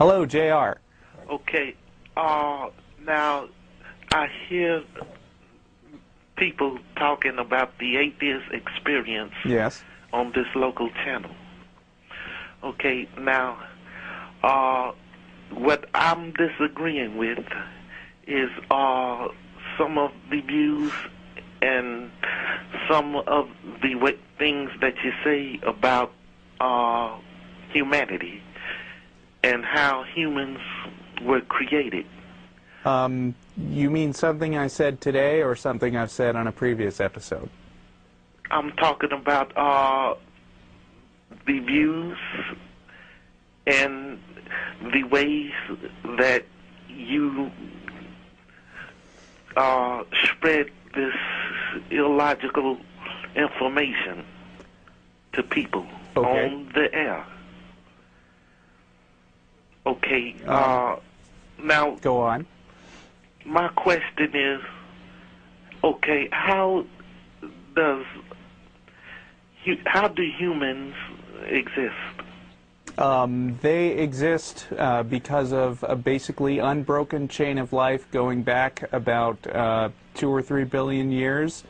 Hello, JR. Okay. Now, I hear people talking about the Atheist Experience Yes. on this local channel. Okay, now, what I'm disagreeing with is some of the views and some of the things that you say about humanity and how humans were created. You mean something I said today or something I've said on a previous episode? I'm talking about the views and the ways that you spread this illogical information to people on the air. Okay, now... Go on. My question is, okay, how do humans exist? They exist because of a basically unbroken chain of life going back about 2 or 3 billion years.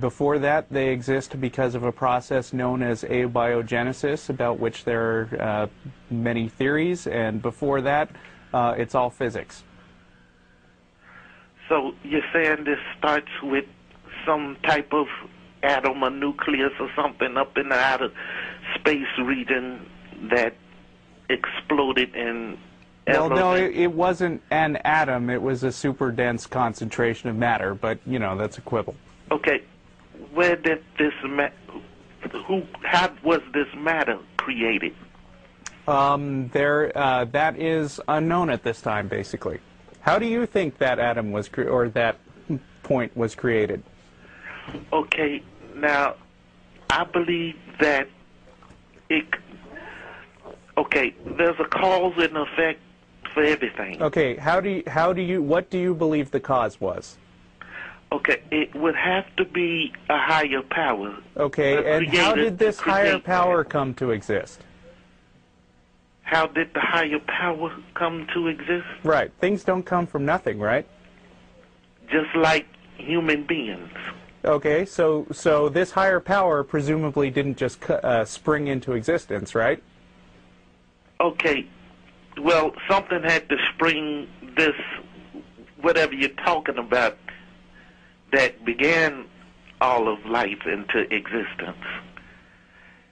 Before that, they exist because of a process known as abiogenesis, about which there are many theories, and before that, it's all physics. So you're saying this starts with some type of atom or nucleus or something up in the outer space region that exploded and... Well, no, it wasn't an atom. It was a super dense concentration of matter, but, you know, that's a quibble. Okay, where did this how was this matter created? That is unknown at this time, basically. How do you think that atom was or that point was created? Okay, now I believe that there's a cause and effect for everything. Okay, what do you believe the cause was? Okay, it would have to be a higher power. Okay, and how did this higher power come to exist? How did the higher power come to exist? Right, things don't come from nothing, right? Just like human beings. Okay, so this higher power presumably didn't just spring into existence, right? Okay, well, something had to spring this, whatever you're talking about, that began all of life into existence.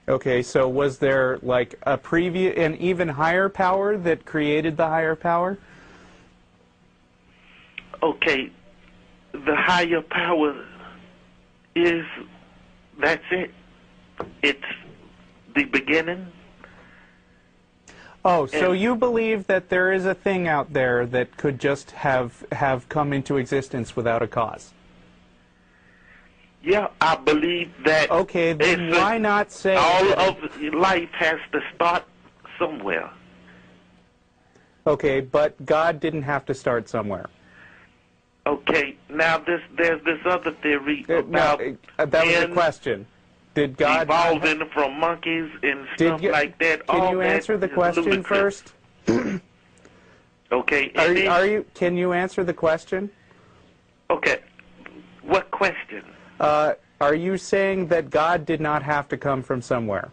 Okay, so was there like an even higher power that created the higher power? Okay, the higher power that's it. It's the beginning. Oh, so you believe that there is a thing out there that could just have come into existence without a cause? Yeah, I believe that. Okay, then why not say all of life has to start somewhere? Okay, but God didn't have to start somewhere. Okay, now there's this other theory about that was a question. Did God evolving from monkeys and stuff like that? Can you answer the question first? Okay. Can you answer the question? Okay. What question? Are you saying that God did not have to come from somewhere?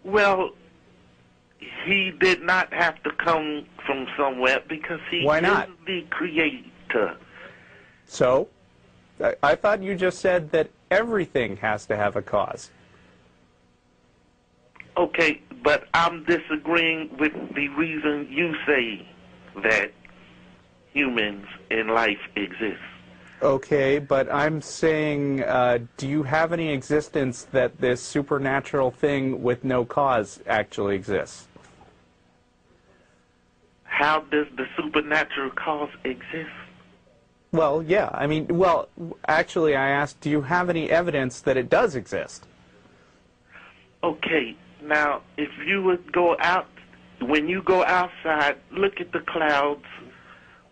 Well, he did not have to come from somewhere because he is the creator. So? I thought you just said that everything has to have a cause. Okay, but I'm disagreeing with the reason you say that humans and life exist. Okay, but I'm saying, do you have any existence that this supernatural thing with no cause actually exists? How does the supernatural cause exist? Well, yeah. I mean, actually, I asked, do you have any evidence that it does exist? Okay, now, if you would go out, when you go outside, look at the clouds,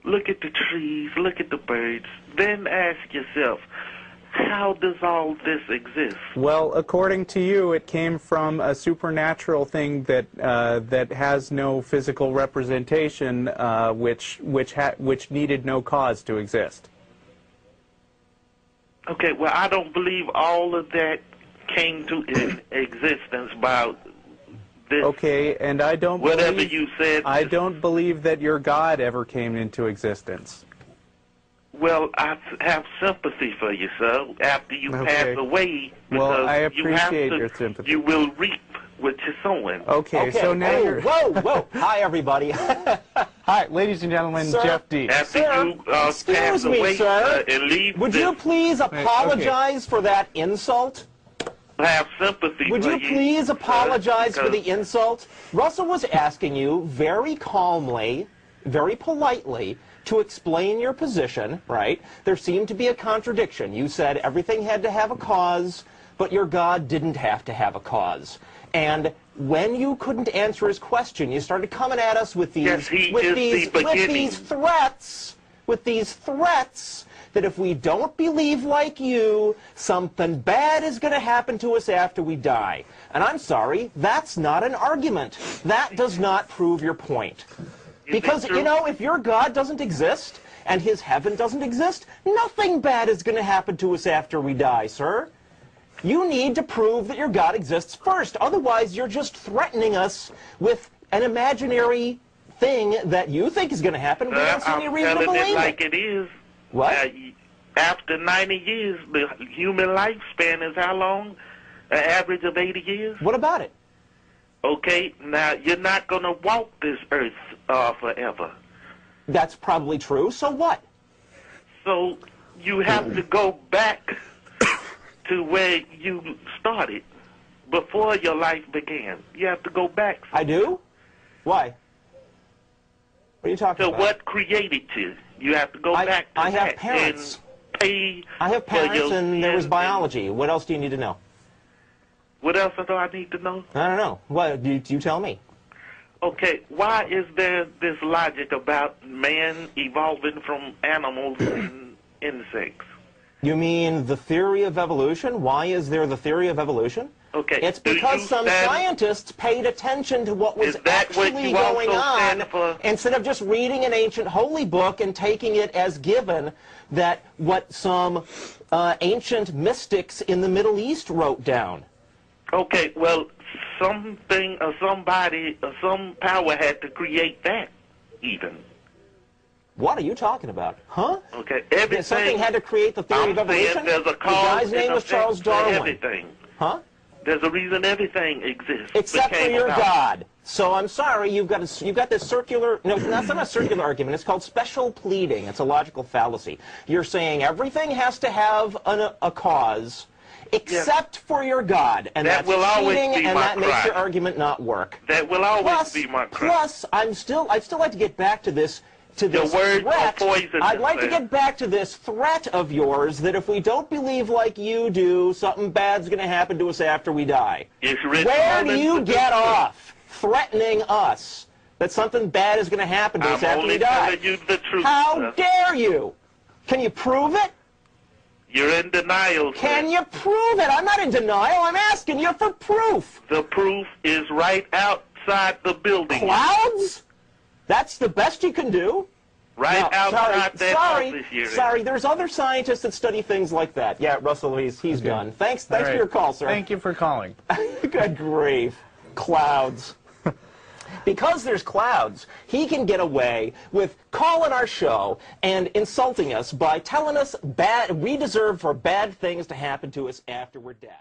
look at the trees, look at the birds, then ask yourself, how does all this exist? Well, according to you, it came from a supernatural thing that that has no physical representation, which needed no cause to exist. Okay, well, I don't believe all of that came to existence by this. Okay, and I don't whatever believe, you said. I don't believe that your God ever came into existence. Well, I have sympathy for you, sir. After you pass away, well, I you have appreciate to, your sympathy. You will reap what you're sowing. Okay, so now you're... Whoa. Hi, everybody. Hi, ladies and gentlemen, Sir, Jeff D. After Sir, you pass excuse me, away sir. and leave, Would you please apologize for that insult? have sympathy Would for you please apologize for the because insult? Russell was asking you very calmly, very politely, to explain your position, right? There seemed to be a contradiction. You said everything had to have a cause, but your God didn't have to have a cause. And when you couldn't answer his question, you started coming at us with these threats that if we don't believe like you, something bad is going to happen to us after we die. And I'm sorry, that's not an argument. That does not prove your point. Because, you know, if your God doesn't exist and his heaven doesn't exist, nothing bad is going to happen to us after we die, sir. You need to prove that your God exists first. Otherwise, you're just threatening us with an imaginary thing that you think is going to happen. We don't see any reason to believe it. I'm telling it like it is. What? After 90 years, the human lifespan is how long? An average of 80 years? What about it? Okay, now you're not going to walk this earth forever. That's probably true. So what? So you have to go back to where you started before your life began. You have to go back. I do? Why? What are you talking So about? what created you? You have to go back to I have that parents. and pay. I have parents, and there was biology. What else do you need to know? What else do I need to know? I don't know. What? Do you tell me? Okay, why is there this logic about man evolving from animals and insects? You mean the theory of evolution? Why is there the theory of evolution? Okay. It's because some scientists paid attention to what was actually going on instead of just reading an ancient holy book and taking it as given that what some ancient mystics in the Middle East wrote down. Okay, well, something or somebody or some power had to create that even. What are you talking about? Huh? Okay, everything. Something had to create the theory of evolution? There's a cause, the guy's name was Charles Darwin. Everything. Huh? There's a reason everything exists. Except for your God. So I'm sorry, you've got this circular. No, that's not a circular argument. It's called special pleading. It's a logical fallacy. You're saying everything has to have a cause, except for your God, and that that's will always cheating, be and my that makes cry. your argument not work. That will always be my cry. Plus, I'd still like to get back to this. Your words are poison. I'd like to get back to this threat of yours that if we don't believe like you do, something bad's going to happen to us after we die. Where do you get off threatening us that something bad is going to happen to us after we die? I'm only telling you the truth. How dare you? Can you prove it? You're in denial, sir. Can you prove it? I'm not in denial. I'm asking you for proof. The proof is right outside the building. Clouds? That's the best you can do? Right outside that office here. Sorry, there's other scientists that study things like that. Yeah, Russell, he's done. Thanks for your call, sir. Thank you for calling. Good grief. Clouds. Because there's clouds, he can get away with calling our show and insulting us by telling us we deserve for bad things to happen to us after we're dead.